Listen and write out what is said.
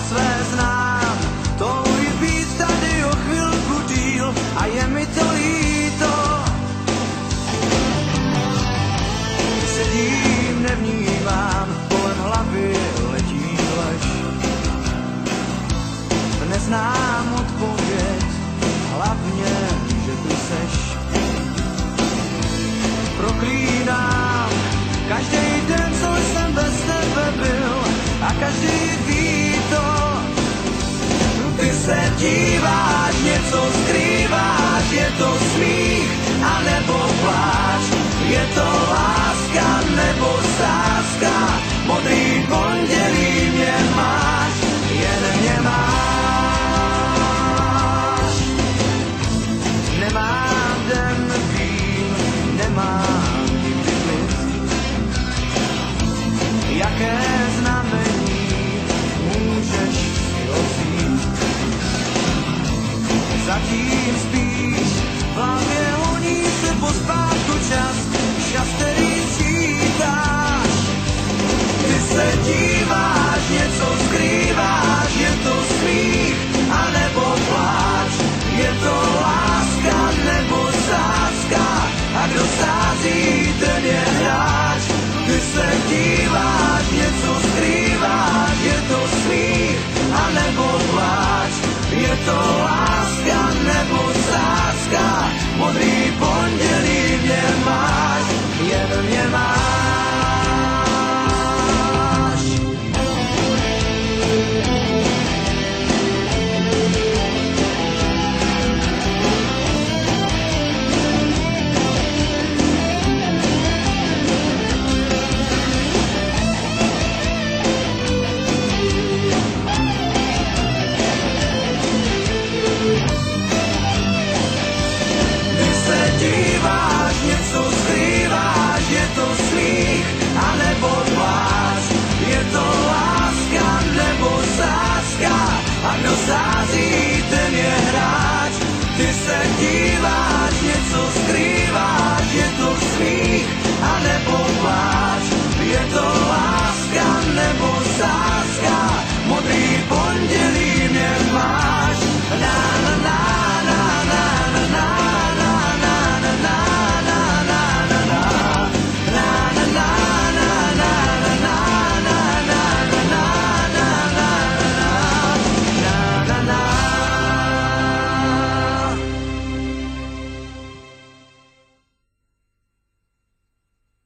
své znám, touhy být tady o chvilku díl a je mi to líto. Sedím, nevnímám, kolem hlavy letí lež. Neznám odpověď, hlavně, že tu seš. Proklínám každý den, co jsem bez tebe byl a každý ví to. Ty se díváš, něco skrýváš, je to smích a nebo pláč. Je to láska nebo sázka, modrý pondělí mě máš, jen mě máš. Nemám den, vím, nemám nikdy klid. Jaké znamení můžeš si vzít? Zatím spíš, v hlavě honí se pospátku čas, který sčítáš. Ty se díváš, něco skrýváš, je to smích a nebo pláč. Je to láska nebo sázka a kdo sází, ten je hráč. Ty se díváš, něco skrýváš, je to smích a nebo pláč. Je to láska nebo sázka, modrý pondělí mě máš, jen mě máš. Díváš, něco skrýváš, je to smích a nebo pláč. Je to láska nebo sázka a kdo sází, ten je hráč. Ty se díváš, něco skrýváš, je to smích a nebo